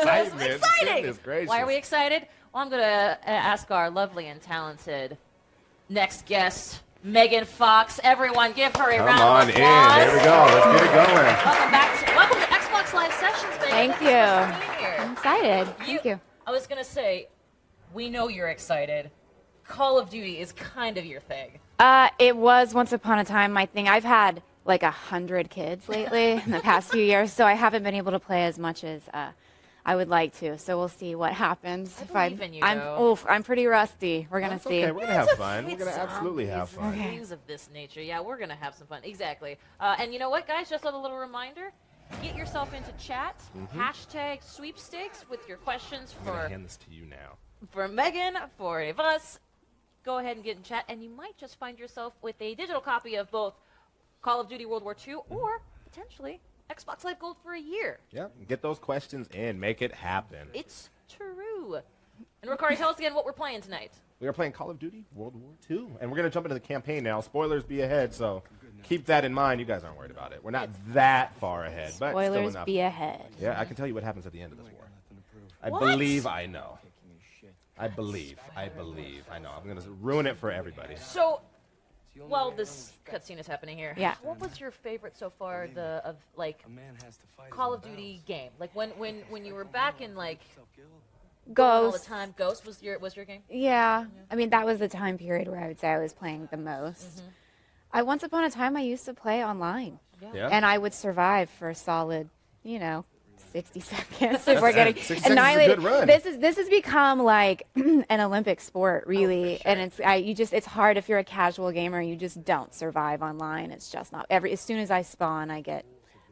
excitement. Exciting. Goodness gracious. Why are we excited? Well, I'm going to ask our lovely and talented next guest, Megan Fox. Everyone, give her a round of applause. Come on in. There we go. Let's get it going. Welcome to Xbox Live Sessions, Megan. Thank you. I'm excited. Thank you. I was going to say, we know you're excited. Call of Duty is kind of your thing. It was once upon a time my thing. I've had like 100 kids lately in the past few years, so I haven't been able to play as much as I would like to. So we'll see what happens. I believe in you, though. I'm pretty rusty. We're gonna see. Okay, we're gonna have fun. We're gonna absolutely have fun. Things of this nature, yeah, we're gonna have some fun. Exactly. And you know what, guys? Just a little reminder: get yourself into chat. Hashtag sweepstakes with your questions I'm gonna hand this to you now. for Megan, for any of us. Go ahead and get in chat, and you might just find yourself with a digital copy of both Call of Duty World War II or potentially Xbox Live Gold for a year. Yeah, get those questions in. Make it happen. It's true. And Riccardi, tell us again what we're playing tonight. We are playing Call of Duty World War II, and we're going to jump into the campaign now. Spoilers be ahead, so keep that in mind. You guys aren't worried about it. We're not that far ahead, but still Spoilers enough. be ahead. Yeah, I can tell you what happens at the end of this war. I What? believe I know. I believe. I know. I'm going to ruin it for everybody. So, while this cutscene is happening here, Yeah. what was your favorite so far of Call of Duty game? Like when you were back in like all the Ghost. time, Ghost was your game? Yeah. I mean, that was the time period where I would say I was playing the most. Once upon a time, I used to play online. Yeah? And I would survive for a solid, 60 seconds before getting 60 seconds is a annihilated. good run. This has become like an Olympic sport, really, and it's hard if you're a casual gamer. You just don't survive online. It's just not as soon as I spawn, I get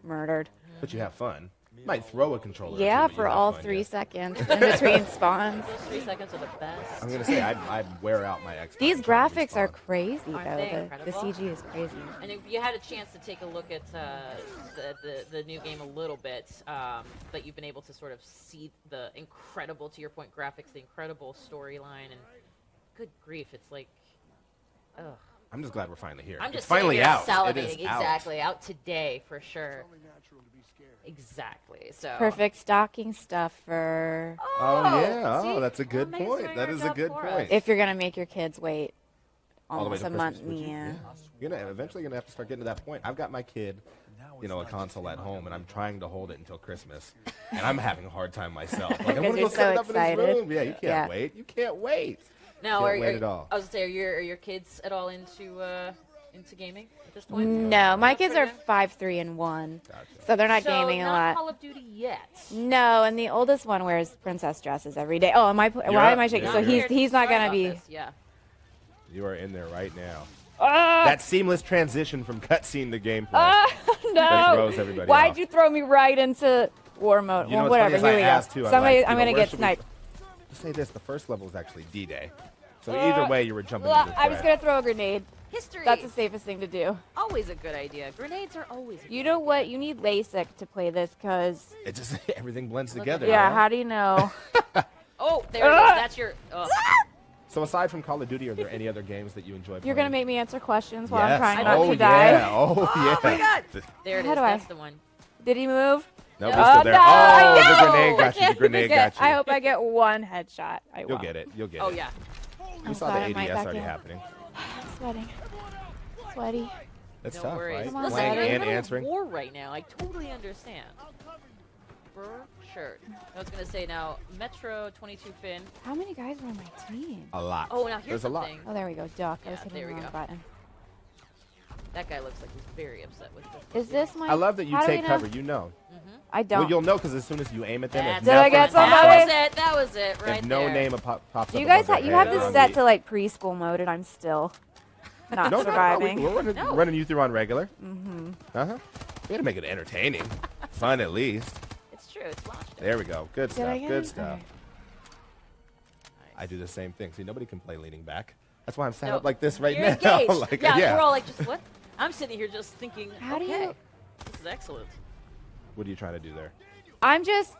murdered. But you have fun. You might throw a controller. Yeah, or two, but for you have all fun, 3 yeah. seconds in between spawns. Those 3 seconds are the best. I'm going to say, I wear out my Xbox. These trying to graphics are respawn. crazy, Aren't though. they The incredible? CG is crazy. And if you had a chance to take a look at the new game a little bit, but you've been able to sort of see the incredible, to your point, graphics, the incredible storyline, and good grief, it's like, ugh. I'm just glad we're finally here. I'm just it's finally sitting here out. salivating. It is out. Exactly, out today for sure. Exactly. So Perfect stocking stuffer Oh, yeah. see? Oh, that's a good Megan's point. doing That her is a job good for point. us. if you're gonna make your kids wait All the way almost to a Christmas, month. would you? Yeah. You're eventually gonna have to start getting to that point. I've got my kid, a console at home, and I'm trying to hold it until Christmas, and I'm having a hard time myself. Like, I want to you're go set it so up in his excited. room. Yeah, you can't Yeah. wait. You can't wait. now, Can't wait at all. I was gonna say, are your kids at all into gaming at this point? No, my kids are Pretty good? 5, 3, and 1, Gotcha. so they're not So gaming a not lot. Call of Duty yet. No, and the oldest one wears princess dresses every day. Oh, why up. am I shaking? Yeah, So you're he's not Sorry gonna about be. this, Yeah. You are in there right now. Ah! That seamless transition from cutscene to gameplay. that No! throws everybody Why'd off. you throw me right into war mode? You know Well, what's whatever. funny is Here we I go. asked too, I'm Somebody, like, I'm you know, gonna where get should we- sniped. Just say this: the first level was actually D-Day. So either way, you were jumping into the I was threat. gonna throw a grenade. History. That's the safest thing to do. always a good idea. Grenades are always. You know what? You need LASIK to play this, cause It just everything blends Look together. at yeah. man. How do you know? Oh, there it is. That's your. Oh. So aside from Call of Duty, are there any other games that you enjoy playing? You're gonna make me answer questions while I'm Yes. trying not Oh, to die. yeah. Oh, yeah. Oh my God. There it How is. do I- That's the one. Did he move? No, No. we're still there. no, Oh, the no. grenade got you. The Can't grenade even get- got you. I hope I get one headshot. I You'll won't. get it. You'll get Oh it. yeah. We saw glad the I might ADS back already in. happening. I'm sweating. Sweaty. That's No tough, worries. right? Come on, Listen, Playing you're in the and middle answering. of war right now. I totally understand. For sure. I was gonna say now, Metro 22 Finn. How many guys were on my team? A lot. Oh, now here's There's a lot. something. Oh, there we go. Duck. I was Yeah, hitting there the we wrong go. button. That guy looks like he's very upset with this. Is this my? I love that you how do take we know? cover. You know. I don't. Well, you'll know because as soon as you aim at them, if That's Did I nothing get pops somebody? up- That was it right If no there. name pops Do you up guys above have? their You have head, this they're on set the- to like preschool mode, and I'm still not No, surviving. we're running, No. running you through on regular. Mm-hmm. Uh-huh. We gotta make it entertaining. Fun at least. It's true. It's launched. There we go. Good Did I stuff. get Good it? stuff. Alright. I do the same thing. See, nobody can play leaning back. That's why I'm set No, up like this right you're now. engaged. like, yeah, we're all like, just what? I'm sitting here just thinking, How do okay, you- this is excellent. What are you trying to do there? I'm just.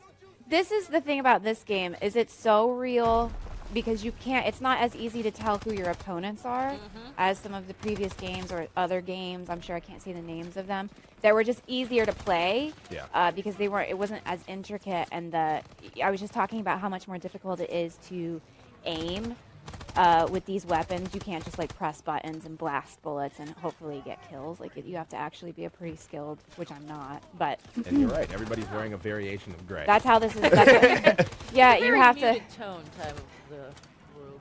This is the thing about this game is it's so real because you can't. It's not as easy to tell who your opponents are as some of the previous games or other games. I'm sure I can't say the names of them that were just easier to play. Yeah. Because they weren't. It wasn't as intricate, and I was just talking about how much more difficult it is to aim with these weapons. You can't just like press buttons and blast bullets and hopefully get kills. Like you have to actually be a pretty skilled, which I'm not. But And you're right. Everybody's wearing a variation of gray. that's how this is. Yeah, you have to. Very tone type of the group.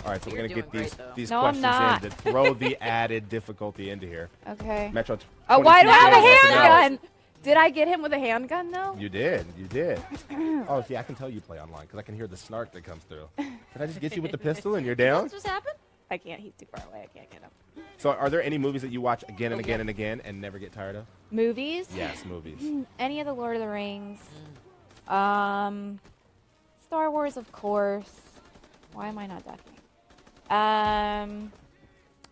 All right, so we're You're gonna get doing these great, these No, I'm questions not. in to throw the added difficulty into here. Okay. Metro. Oh, why do I have a 22 days, handgun? Did I get him with a handgun though? You did. You did. Oh, see, I can tell you play online because I can hear the snark that comes through. Did I just get you with the pistol and you're down? What just happened? I can't. He's too far away. I can't get him. So, are there any movies that you watch again and again and again and never get tired of? Movies? Yes, movies. Any of the Lord of the Rings. Star Wars, of course. Why am I not ducking?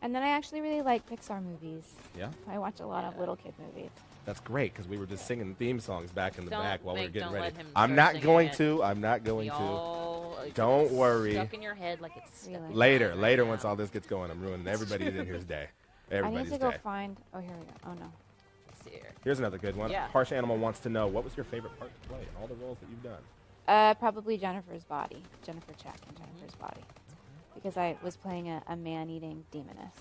And then I actually really like Pixar movies. Yeah, I watch a lot of little kid movies. that's great because we were just singing theme songs back in the back while we were getting don't ready. let him I'm start not singing going it. to. I'm not going to. Y'all, Don't it's worry. Stuck in your head like it's stuck Really? in Later, your later, head once now. all this gets going, I'm ruining everybody in here's day. I need Everybody's to go day. find. Oh, here we go. Oh no. Let's see here. Here's another good one. Yeah. Harsh Animal wants to know what was your favorite part to play in all the roles that you've done. Probably Jennifer's body. Jennifer Check and Jennifer's body. Because I was playing a man-eating demoness.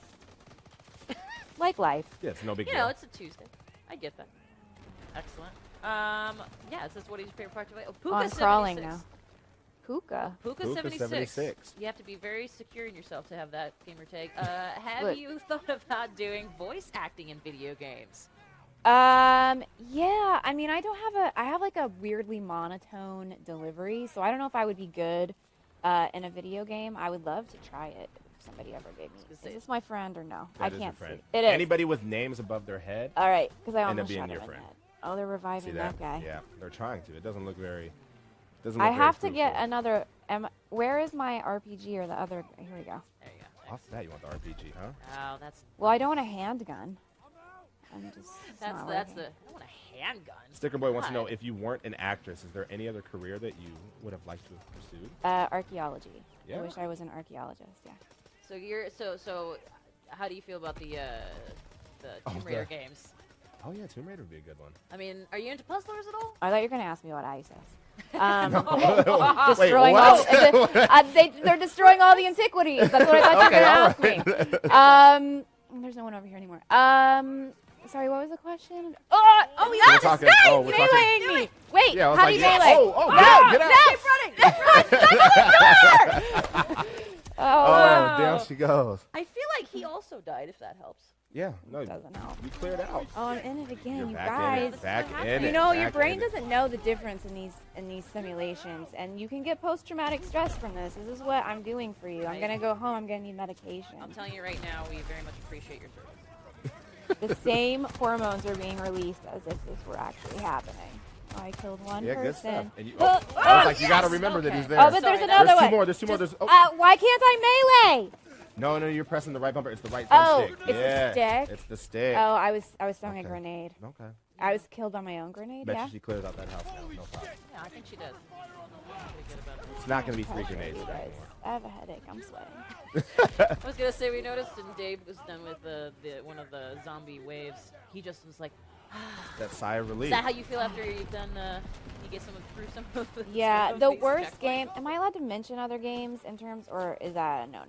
Like life. Yeah, it's no big You deal. know, it's a Tuesday. I get that. Excellent. Yeah, it says what is your favorite part to play? Oh, Puka I'm crawling 76. now. Puka. Puka Puka 76. 76. You have to be very secure in yourself to have that gamer tag. Have Look. you thought about doing voice acting in video games? Yeah. I mean, I have like a weirdly monotone delivery, so I don't know if I would be good in a video game. I would love to try it if somebody ever gave me. gonna Is say- this my friend or no? That I is your can't friend. see. It is. Anybody with names above their head All right, because I end up almost being shot your him in friend. the head. Oh, they're reviving See that guy. Yeah, they're trying to. It doesn't look very. I have to get another. Where is my RPG or the other? Here we go. There you go. Off that, you want the RPG, huh? Oh, that's Well, I don't want a handgun. I'm just. it's that's not the, that's working. the. I want a handgun. Sticker Boy wants to know God. if you weren't an actress, is there any other career that you would have liked to have pursued? Archaeology. Yeah. I wish I was an archaeologist. Yeah. So you're so. How do you feel about the Oh, Tomb Raider the- games? Oh yeah, Tomb Raider would be a good one. I mean, are you into puzzlers at all? I thought you were going to ask me about ISIS. Wait, Destroying what? all. They're destroying all the antiquities. That's what I thought you were going to ask me. There's no one over here anymore. Sorry, what was the question? Oh We're yeah, this talking- guy's oh, we're talking- meleeing me. Wait, Yeah, I was how like, do you yeah. melee? Oh, get out, get out. Oh, Oh, wow. down she goes. I feel like he also died. If that helps. Yeah, no, Doesn't help. you cleared out. Oh, I'm in it again, You're you back guys. in it. Back That's what in it. You know, your back brain in it. doesn't know the difference in these simulations, and you can get post-traumatic stress from this. This is what I'm doing for you. I'm Right. gonna go home. I'm gonna need medication. I'm telling you right now, we very much appreciate your service. The same hormones are being released as if this were actually happening. Oh, I killed one Yeah, good person. stuff. And you, Oh, I was like, you got to yes, remember that okay. he's there. Oh, but Sorry, there's that- another There's two one. more. There's two more. There's Why can't I melee? no, you're pressing the right bumper. It's the right Oh, stick. it's the yeah, stick? It's the stick. Oh, I was throwing Okay. a grenade. Okay. I was killed by my own grenade. Bet Yeah. you she clears out that house now. No problem. Yeah, I think she does. Pretty good about it. It's not going to be three Pressure, grenades you anymore. guys. I have a headache. I'm sweating. I was gonna say we noticed when Dave was done with the one of the zombie waves, he just was like, That sigh of relief. "Is that how you feel after you've done? You get someone through some of the Yeah, some of the these worst checkpoints?" game. Am I allowed to mention other games in terms, or is that no?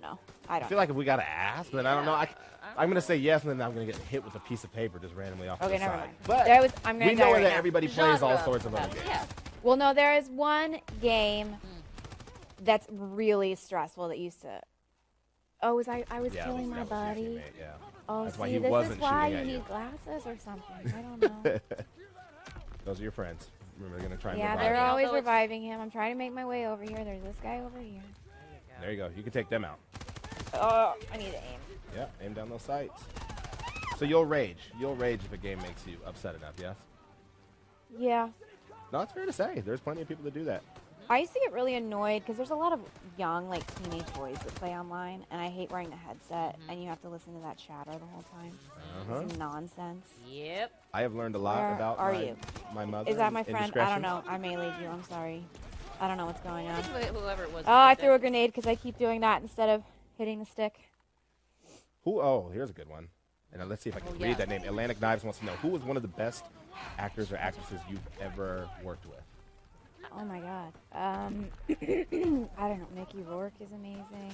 I I don't. feel like if we got to ask, then I don't know. Yeah. I'm going to say yes, and then I'm going to get hit with a piece of paper just randomly off Okay, to the never side. mind. But I'm gonna we die know right that now. everybody plays all Genre, sorts of other perhaps, games. Yeah. Well, no, there is one game that's really stressful that used to. Oh, I was Yeah, killing that my was your buddy. teammate, yeah. Oh, That's see, why he this wasn't is why shooting you at you. need glasses or something. I don't know. Those are your friends. Remember, they're going to try and Yeah, revive they're you. always Although it's- reviving him. I'm trying to make my way over here. There's this guy over here. There you go. You can take them out. Oh, I need to aim. Yeah, aim down those sights. So you'll rage. You'll rage if a game makes you upset enough, yes? Yeah. No, it's fair to say. There's plenty of people that do that. I used to get really annoyed because there's a lot of young, like, teenage boys that play online, and I hate wearing the headset, and you have to listen to that chatter the whole time. Uh-huh. It's nonsense. Yep. I have learned a lot Where about are my, you? my mother. Is that my friend? I don't indiscretions. know. I melee'd you. I'm sorry. I don't know what's going on. Whoever it was. Oh, I threw a grenade because I keep doing that instead of hitting the stick. Oh, here's a good one. And let's see if I can read that name. Atlantic Knives wants to know, who was one of the best actors or actresses you've ever worked with? Oh my God. I don't know. Mickey Rourke is amazing.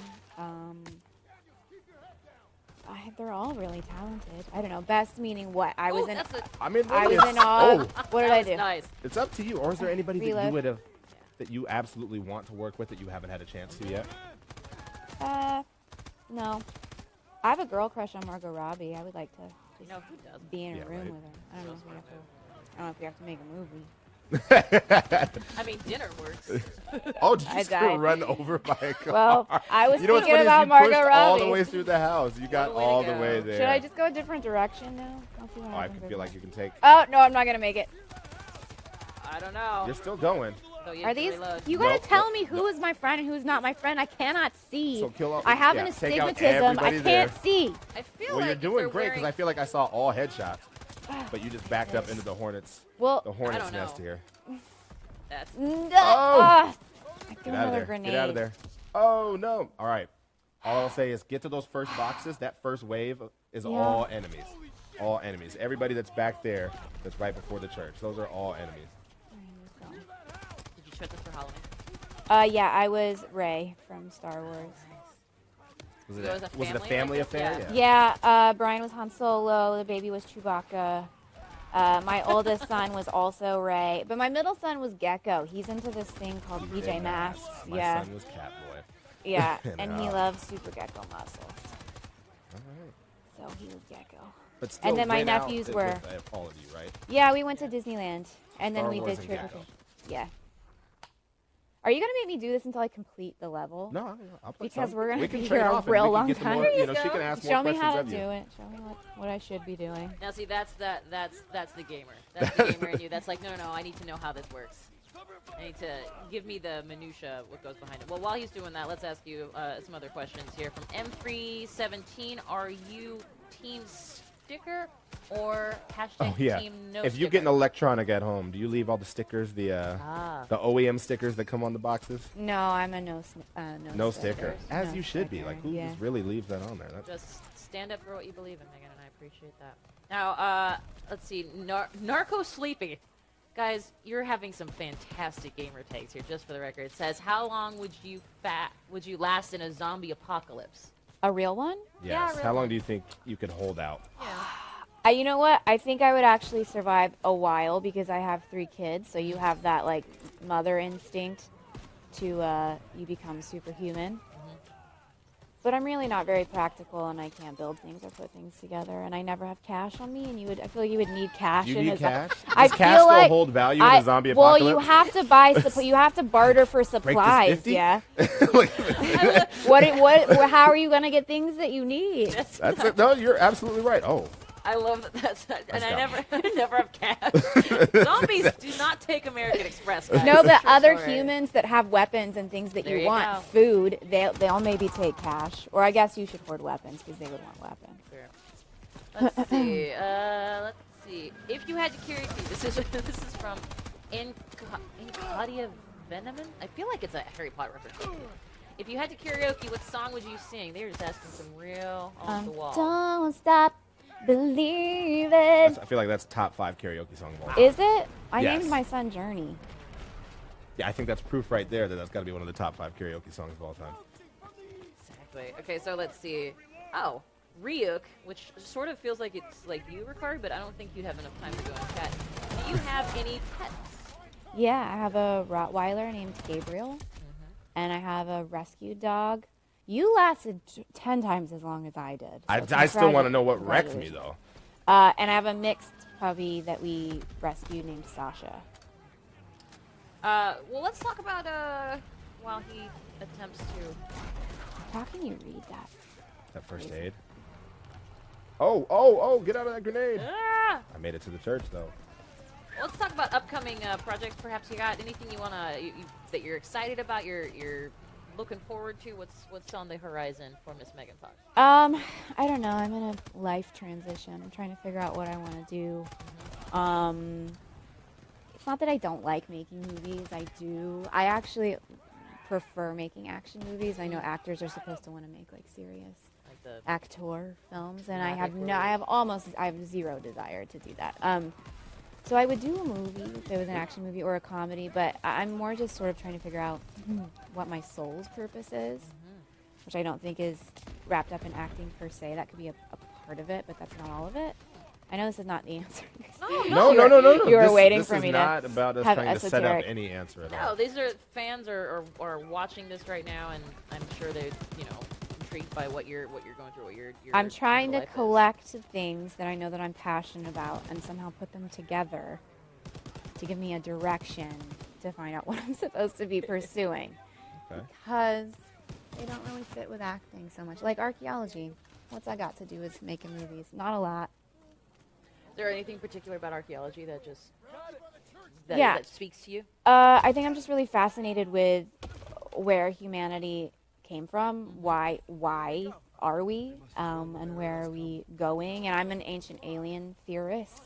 They're all really talented. I don't know. Best meaning what? I was in awe. What did I do? Nice. It's up to you. Or is there anybody that you would have, that you absolutely want to work with that you haven't had a chance to yet? No. I have a girl crush on Margot Robbie. I would like to just Who does? be in a room with her. I don't know if we have to make a movie. I mean, dinner works. Oh, did you just get run over by a car? Well, I was you know thinking about Margot Robbie. All the way through the house. You got all the way there. Should I just go a different direction now? I'll see what happens. I feel like you can take. Oh, no, I'm not going to make it. I don't know. You're still going. Are these? You got to tell me who is my friend and who's not my friend. I cannot see. So kill I have an astigmatism. I can't see. I feel well, you're doing great because I feel like I saw all headshots, but you just backed up into the Hornets. Well, the Hornets nest here. That's Get out of there. Grenade. Get out of there. Oh, no. All right. All I'll say is get to those first boxes. That first wave is all enemies. All enemies. Everybody that's back there that's right before the church. Those are all enemies. Did you trip them for Halloween? Yeah, I was Rey from Star Wars. Was it a family affair? Yeah, Brian was Han Solo. The baby was Chewbacca. My oldest son was also Rey, but my middle son was Gecko. He's into this thing called PJ Masks. My son was Catboy. Yeah, and he loves Super Gecko muscles. All right. So he was Gecko. But still, and then my nephews were. With, all of you, right? Yeah, we went to Disneyland, and then Star we Wars did and trick or Gecko. treat. Yeah. Are you gonna make me do this until I complete the level? No, I'll play because some. we're gonna we can be trade here a off and real we can long get the time. more, you know, she can ask more Show me questions how to of do you. it. Show me what I should be doing. Now, see, that's the gamer. That's the gamer in you. That's like, no, I need to know how this works. I need to give me the minutia, what goes behind it. Well, while he's doing that, let's ask you some other questions here from M317. Are you Team Sticker or hashtag Team No If you Sticker? get an electronic at home, do you leave all the stickers, the OEM stickers that come on the boxes? No, I'm a no sticker. As you should be. Like, who just really leaves that on there? Just stand up for what you believe in, Megan, and I appreciate that. Now, let's see. Narco Sleepy. Guys, you're having some fantastic gamer tags here, just for the record. It says, how long would you last in a zombie apocalypse? A real one? Yes. Yeah, How long do you think you could hold out? Yeah. You know what? I think I would actually survive a while because I have 3 kids. So you have that like mother instinct to you become superhuman. Mm-hmm. But I'm really not very practical, and I can't build things or put things together. And I never have cash on me, and I feel like you would need cash. You need cash? I Does cash still hold value in a zombie apocalypse? Well, you have to buy. You have to barter for supplies. Yeah. How are you gonna get things that you need? That's it. No, you're absolutely right. Oh. I love that. And I never have cash. Zombies do not take American Express, guys. No, but True other story. humans that have weapons and things that There you you want, go. food, they'll maybe take cash. Or I guess you should hoard weapons because they would want weapons. Sure. Let's see. Let's see. If you had to carry, this is from Incadia Veneman. I feel like it's a Harry Potter reference. If you had to karaoke, what song would you sing? They're just asking some real off the wall. Don't stop believing. I feel like that's top 5 karaoke song of all time. Is it? I Yes. named my son Journey. Yeah, I think that's proof right there that that's got to be one of the top 5 karaoke songs of all time. Exactly. Okay, so let's see. Oh, Ryuk, which sort of feels like it's like you, Ricard, but I don't think you'd have enough time to go in chat. Do you have any pets? Yeah, I have a Rottweiler named Gabriel, and I have a rescue dog. You lasted 10 times as long as I did. So I still want to know what wrecked me, though. And I have a mixed puppy that we rescued named Sasha. Well, let's talk about while he attempts to. How can you read that? That first aid. Oh, get out of that grenade. Ah! I made it to the church, though. Well, let's talk about upcoming projects. Perhaps you got anything you wanna that you're excited about. You're looking forward to. What's on the horizon for Miss Megan Fox? I don't know. I'm in a life transition. I'm trying to figure out what I want to do. it's not that I don't like making movies. I do. I actually prefer making action movies. I know actors are supposed to want to make like serious Like the actor films, and I dramatic have zero desire to do that. So I would do a movie if it was an action movie or a comedy, but I'm more just sort of trying to figure out what my soul's purpose is, which I don't think is wrapped up in acting per se. That could be a part of it, but that's not all of it. I know this is not the answer. No. You were This- waiting this for is me not to about us have trying to set up esoteric- any answer at No, all. these are fans are watching this right now, and I'm sure they're intrigued by what you're going through. What your I'm trying to life is. collect things that I know that I'm passionate about and somehow put them together to give me a direction to find out what I'm supposed to be pursuing. Okay. Because they don't really fit with acting so much. Like archaeology. What's that got to do with making movies? Not a lot. Is there anything particular about archaeology that just Yeah. that speaks to you? I think I'm just really fascinated with where humanity came from. Why are we? And where are we going? And I'm an ancient alien theorist.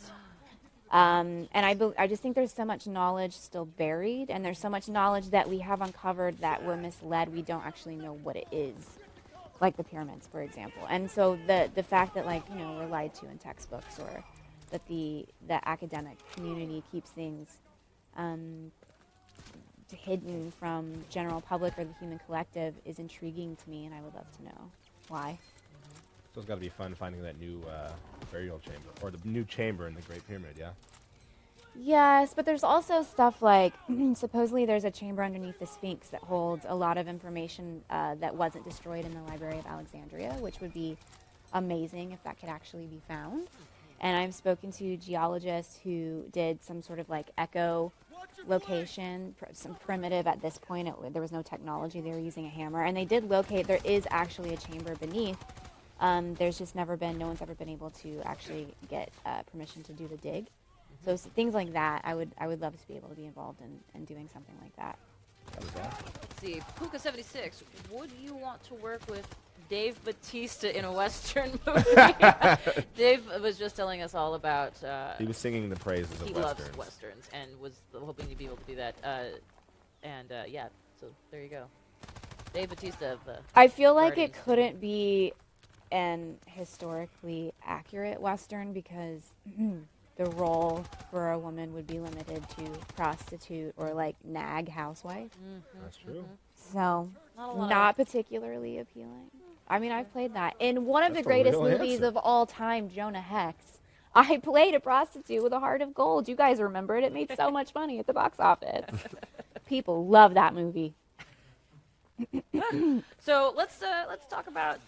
And I just think there's so much knowledge still buried, and there's so much knowledge that we have uncovered that we're misled. We don't actually know what it is, like the pyramids, for example. And so the fact that we're lied to in textbooks, or that the academic community keeps things hidden from general public or the human collective is intriguing to me, and I would love to know why. So it's got to be fun finding that new burial chamber, or the new chamber in the Great Pyramid, yeah? Yes, but there's also stuff like supposedly there's a chamber underneath the Sphinx that holds a lot of information that wasn't destroyed in the Library of Alexandria, which would be amazing if that could actually be found. And I've spoken to geologists who did some sort of like echo location, some primitive at this point. There was no technology. They were using a hammer, and they did locate. There is actually a chamber beneath. There's just no one's ever been able to actually get permission to do the dig. So things like that, I would love to be able to be involved in doing something like that. That was awesome. Let's see, Puka76, would you want to work with Dave Bautista in a Western movie? Dave was just telling us all about. He was singing the praises of he Westerns. loves Westerns and was hoping to be able to do that. Yeah, so there you go. Dave Bautista of the. I feel like Guardians. it couldn't be an historically accurate Western because the role for a woman would be limited to prostitute or like nag housewife. That's true. So Not a lot not particularly appealing. I mean, I've played that. In one of That's the a greatest real movies answer. of all time, Jonah Hex, I played a prostitute with a heart of gold. You guys remember it? It made so much money at the box office. People love that movie. So let's talk about.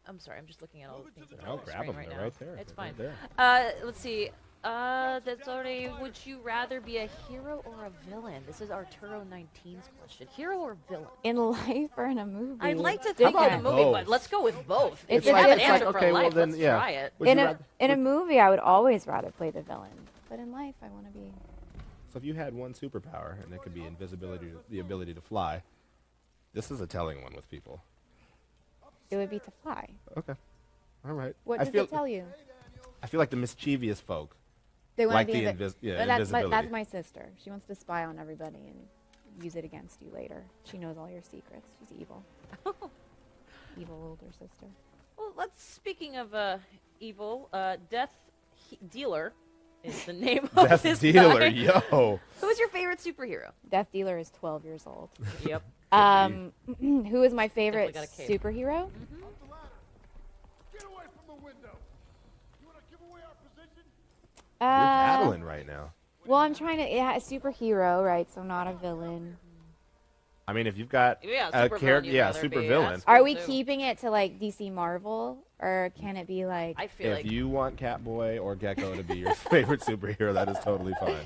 I'm sorry, I'm just looking at all the things that are No, on the grab screen them. right They're now. right there. It's They're fine. right there. Let's see. That's already. Would you rather be a hero or a villain? This is Arturo 19's question. Hero or villain? In life or in a movie? I'd like to It's think in a different. movie, both? but let's go with both. It's If you like- have an it's answer like, for okay, well life, then, let's yeah. try it. Would In you a, rather- in a movie, I would always rather play the villain. But in life, I want to be... So if you had one superpower, and it could be invisibility, the ability to fly, this is a telling one with people. It would be to fly. Okay. All right. What I does feel, it tell you? I feel like the mischievous folk They want like to be the invi- invisibility. But that's my sister. She wants to spy on everybody and use it against you later. She knows all your secrets. She's evil. Evil older sister. Well, speaking of evil, Death Dealer is the name of Death this Dealer, guy. yo. Who is your favorite superhero? Death Dealer is 12 years old. Yep. Who is my favorite Definitely got a cape. superhero? Get away from the window. You want to give away our position? You're paddling right now. Well, I'm trying to... Yeah, a superhero, right? So not a villain. I mean, if you've got Yeah, a super character, villain, yeah, you'd rather super be. villain. That's Are cool, we too. keeping it to, like, DC Marvel? Or can it be, like... I feel If like you want Catboy or Gecko to be your favorite superhero, that is totally fine.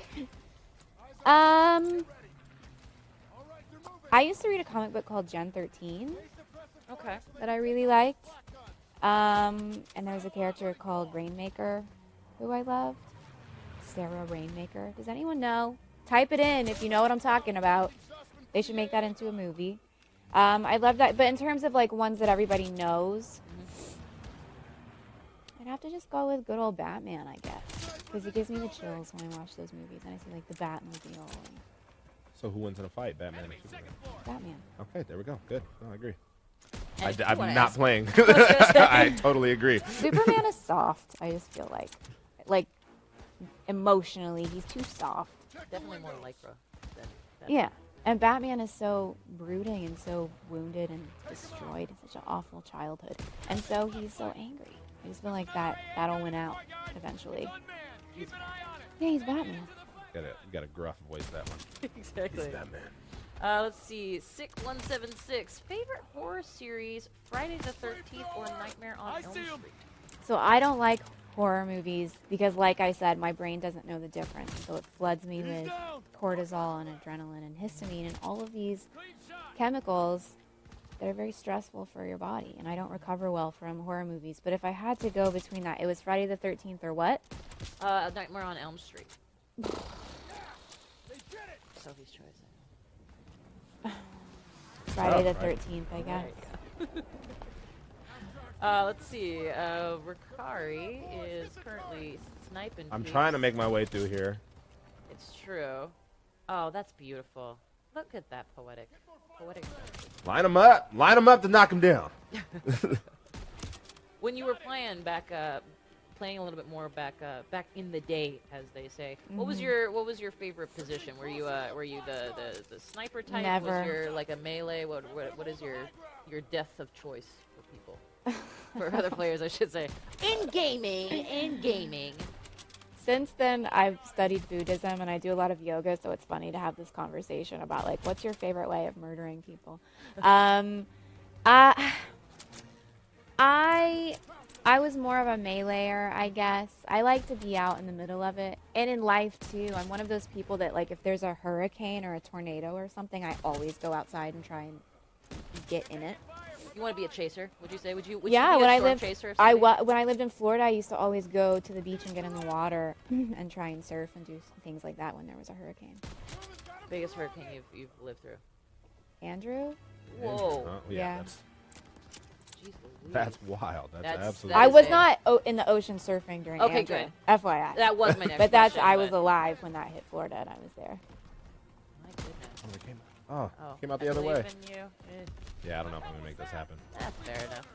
I used to read a comic book called Gen 13 okay. that I really liked. And there was a character called Rainmaker who I loved. Sarah Rainmaker. Does anyone know? Type it in if you know what I'm talking about. They should make that into a movie. I love that. But in terms of like ones that everybody knows, I'd have to just go with good old Batman, I guess. Because it gives me the chills when I watch those movies and I see like the Batmobile and So who wins in a fight, Batman or Superman? Batman. Okay, there we go. Good. No, I agree. And if you I'm wanna not ask- playing. I was gonna say. I totally agree. Superman is soft. I just feel like emotionally, he's too soft. Definitely more Lycra than Yeah. And Batman is so brooding and so wounded and destroyed. Such an awful childhood. And so he's so angry. I just feel like that'll win out eventually. Yeah, he's Batman. You got a gruff voice, that one. Exactly. He's Batman. Let's see. 6176. Favorite horror series: Friday the 13th or Nightmare on Elm Street? So I don't like horror movies because, like I said, my brain doesn't know the difference. So it floods me with cortisol and adrenaline and histamine and all of these chemicals that are very stressful for your body. And I don't recover well from horror movies. But if I had to go between that, it was Friday the 13th or what? Nightmare on Elm Street. Sophie's choice. Friday the right. 13th, I guess. Let's see. Ricari is currently sniping. I'm Peeps. trying to make my way through here. It's true. Oh, that's beautiful. Look at that poetic. Line them up. Line them up to knock them down. When you were playing playing a little bit more back in the day, as they say, what was your favorite position? Were you the sniper type? Never. Was your like a melee? What is your death of choice for people? For other players, I should say. In gaming. Since then, I've studied Buddhism and I do a lot of yoga, so it's funny to have this conversation about like, what's your favorite way of murdering people? I was more of a meleeer, I guess. I like to be out in the middle of it. And in life, too, I'm one of those people that, like, if there's a hurricane or a tornado or something, I always go outside and try and get in it. You want to be a chaser? Would you say? Would you Yeah, be when a I storm lived, chaser? when I lived in Florida, I used to always go to the beach and get in the water and try and surf and do things like that when there was a hurricane. Biggest hurricane you've lived through? Andrew? Whoa. Oh, Yeah. Jeez Louise. That's wild. That's That's- absolutely. that I is was it. not in the ocean surfing during Okay, Andrew. good. FYI. That was my next But that's question, I was but- alive when that hit Florida and I was there. My goodness. Oh, it came, Oh, came out I the other way. believe in you. Yeah, I don't know if I'm gonna make this happen. That's fair enough.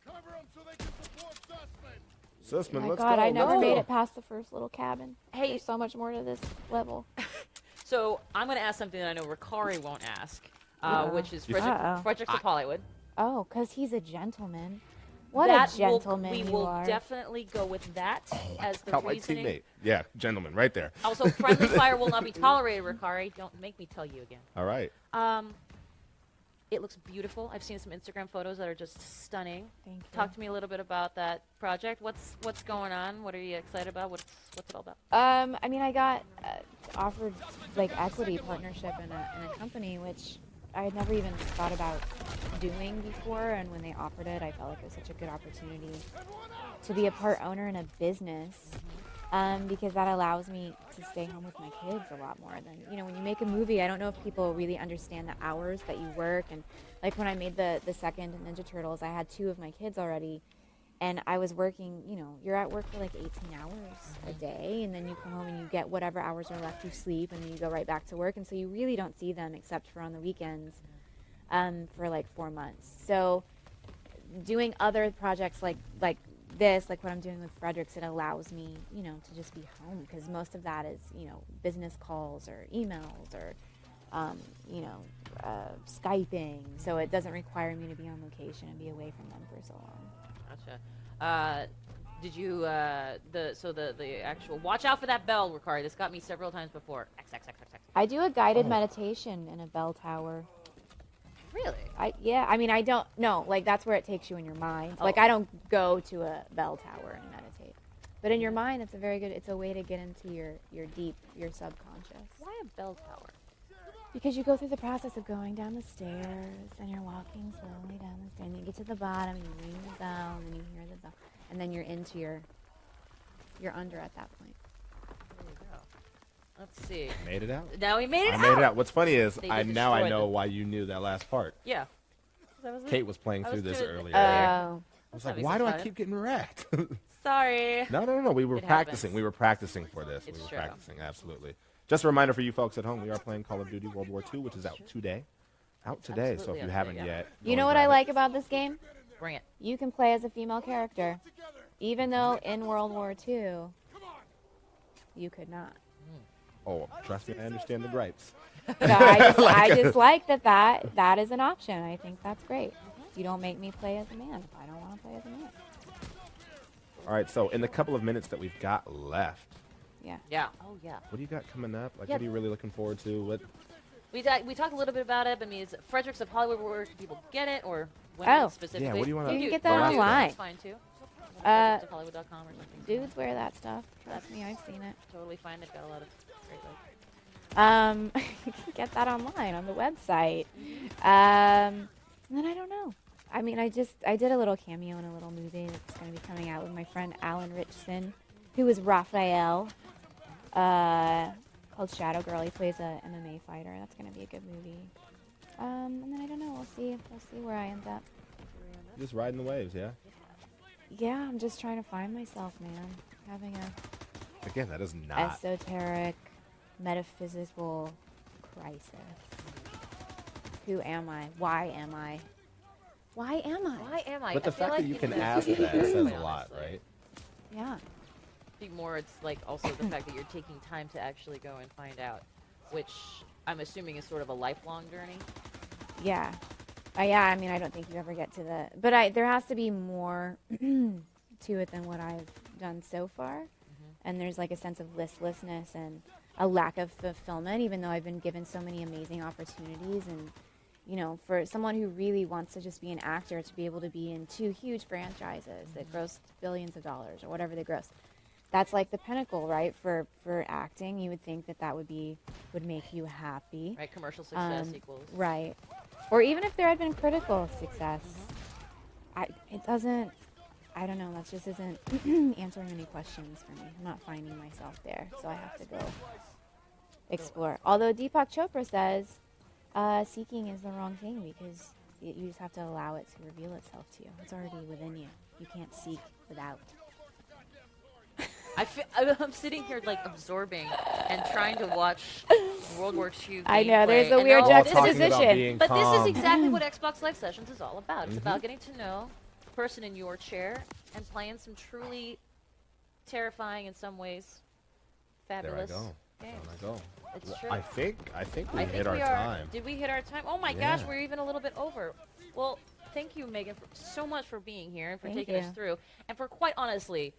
Cover them so they can support Sussman. Sussman, My let's God, go. I never let's made go. it past the first little cabin. Hey. There's so much more to this level. So I'm going to ask something that I know Ricari won't ask, which is Uh-oh. Fredericks of Hollywood. Oh, because he's a gentleman. What That a gentleman we you will are. definitely go with that as the Felt my reasoning. teammate. Yeah, gentleman, right there. Also, friendly fire will not be tolerated, Ricari. Don't make me tell you again. All right. It looks beautiful. I've seen some Instagram photos that are just stunning. Thank you. Talk to me a little bit about that project. What's going on? What are you excited about? What's it all about? I mean, I got offered like equity partnership in a company, which I had never even thought about doing before. And when they offered it, I felt like it was such a good opportunity to be a part owner in a business. Because that allows me to stay home with my kids a lot more than, when you make a movie, I don't know if people really understand the hours that you work. And like when I made the second Ninja Turtles, I had 2 of my kids already. And I was working, you're at work for like 18 hours a day. And then you come home and you get whatever hours are left, you sleep, and then you go right back to work. And so you really don't see them except for on the weekends for like 4 months. So doing other projects like this, like what I'm doing with Fredericks, it allows me, to just be home, because most of that is, business calls or emails or, Skyping. So it doesn't require me to be on location and be away from them for so long. Gotcha. Did you the actual watch out for that bell, Ricari? This got me several times before. X. I do a guided meditation in a bell tower. Really? I mean, I don't know. Like, that's where it takes you in your mind. Like, I don't go to a bell tower and meditate. But in your mind, it's a way to get into your subconscious. Why a bell tower? Because you go through the process of going down the stairs, and you're walking slowly down the stairs, and you get to the bottom, and you ring the bell, and then you hear the bell, and then you're under at that point. There you go. Let's see. Made it out. Now we made it I out. made it out. What's funny is They I just know destroyed them. why you knew that last part. Yeah. That was it. Kate was playing I through was this doing it earlier. earlier. I Oh. was That's like, having why some do I fun. keep getting wrecked? Sorry. No. We were It practicing. happens. We were practicing for this. It's we were true. practicing, absolutely. Just a reminder for you folks at home, we are playing Call of Duty World War II, which is out today. Out today, so Absolutely if you out haven't today, yeah. yet. You go know and what I grab it. like about this game? Bring it. You can play as a female character, even though in World War II, you could not. Oh, trust me, I understand the gripes. So I just like that is an option. I think that's great. You don't make me play as a man if I don't want to play as a man. All right, so in the couple of minutes that we've got left, Yeah. Yeah. Oh, yeah. what do you got coming up? Like, Yeah. what are you really looking forward to? What? We talked a little bit about it, but I mean, is it Fredericks of Hollywood, where can people get it, or Oh. women specifically? Yeah, what do you wanna- You can get the that last online. That's fine, too. FredericksofHollywood.com or something. Dudes wear that stuff. Trust me, I've seen it. Totally fine. They've got a lot of great looks. You can get that online on the website. And then I don't know. I mean, I did a little cameo in a little movie that's going to be coming out with my friend Alan Richson, who is Raphael, called Shadow Girl. He plays a MMA fighter. That's going to be a good movie. And then I don't know. We'll see where I end up. Just riding the waves, yeah? Yeah, I'm just trying to find myself, man. Having a Again, that is not. esoteric, metaphysical crisis. Who am I? Why am I? Why am I? Why am I? But the I feel fact like that you know, can that's ask pretty that good, says quite a lot, honestly. right? Yeah. I think more it's like also the fact that you're taking time to actually go and find out, which I'm assuming is sort of a lifelong journey. Yeah. Yeah, I mean, I don't think you ever get to the... But there has to be more to it than what I've done so far. And there's like a sense of listlessness and a lack of fulfillment, even though I've been given so many amazing opportunities. And, you know, for someone who really wants to just be an actor, to be able to be in 2 huge franchises that gross billions of dollars or whatever they gross, that's like the pinnacle, right? For acting, you would think that would make you happy. Right, commercial success equals. Right. Or even if there had been critical success, it doesn't, I don't know, that just isn't answering any questions for me. I'm not finding myself there, so I have to go explore. Although Deepak Chopra says seeking is the wrong thing because you just have to allow it to reveal itself to you. It's already within you. You can't seek without. I'm sitting here like absorbing and trying to watch World War II. I know, gameplay, there's a and weird all All this talking is- about juxtaposition. being But this calm. is exactly what Xbox Live Sessions is all about. It's about getting to know the person in your chair and playing some truly terrifying, in some ways, There I fabulous go. games. There I go. It's Well, true. I think we I hit think our we are. time. Did we hit our time? Oh my Yeah. gosh, we're even a little bit over. Well, thank you, Megan, so much for being here and for Thank taking us you. through, and for quite honestly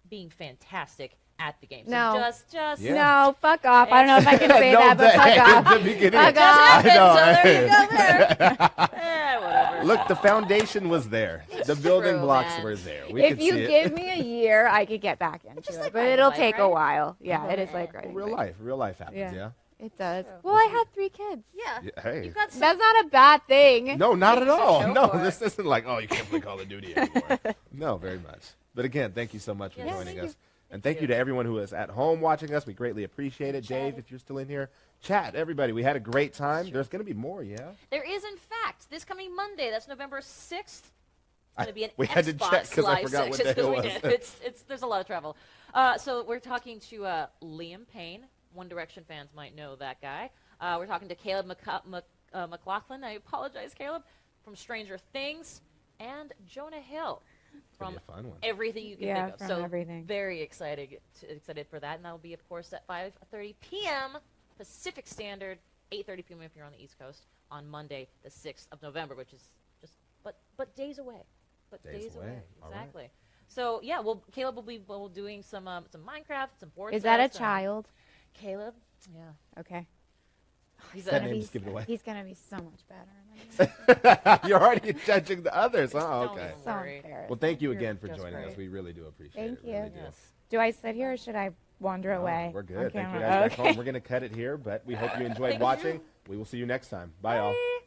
being fantastic at the game. So No. just Yeah. No, fuck off. I don't know if I can say that, but fuck off. At the beginning. Fuck Just off. happened, know. so there you go there. Whatever. Look, the foundation was there. The building true, blocks man. were there. We If could you see it. give me a year, I could get back into just it. like But riding a it'll bike, take a right? while. Yeah, it is like Yeah. riding a Real bike. life. Real life happens, Yeah. yeah? It does. True. Well, I had 3 kids. Yeah. Yeah, hey. You've got some. That's not a bad thing. No, not at Things to all. show No, for it. this isn't like, oh, you can't play Call of Duty anymore. No, very much. But again, thank you so much for Yes, joining thank us. you. And thank you to everyone who is at home watching us. We greatly appreciate it. Dave, Chatted. if you're still in here, chat, everybody. We had a great time. There's going to be more, yeah? There is, in fact, this coming Monday. That's November 6th. It's going to be an we had to Xbox check 'cause I Live forgot what Sessions, day it 'cause we was. did. It's there's a lot of travel. So we're talking to Liam Payne. One Direction fans might know that guy. We're talking to Caleb McLaughlin. I apologize, Caleb, from Stranger Things, and Jonah Hill Gonna from be a fun one. everything you can Yeah, think of. from So everything. very excited for that, and that will be, of course, at 5:30 p.m. Pacific Standard, 8:30 p.m. if you're on the East Coast, on Monday, the 6th of November, which is just but days away. But Days days away. away. All right. Exactly. So yeah, Caleb will be doing some Minecraft, some board. Is that a sets, child? Caleb? Yeah. Okay. He's That a, name just give it away. He's going to be so much better. You're already judging the others. Oh, Don't okay. even So worry. embarrassed. Well, thank you You're again for just joining us. great. We really do appreciate Thank it. Really you. do. Yes. Do I sit here or should I wander No, away? We're on good. Thank you camera? guys back Okay. home. We're going to cut it here, but we hope you enjoyed Thank you. watching. We will see you next time. Bye, y'all. Bye.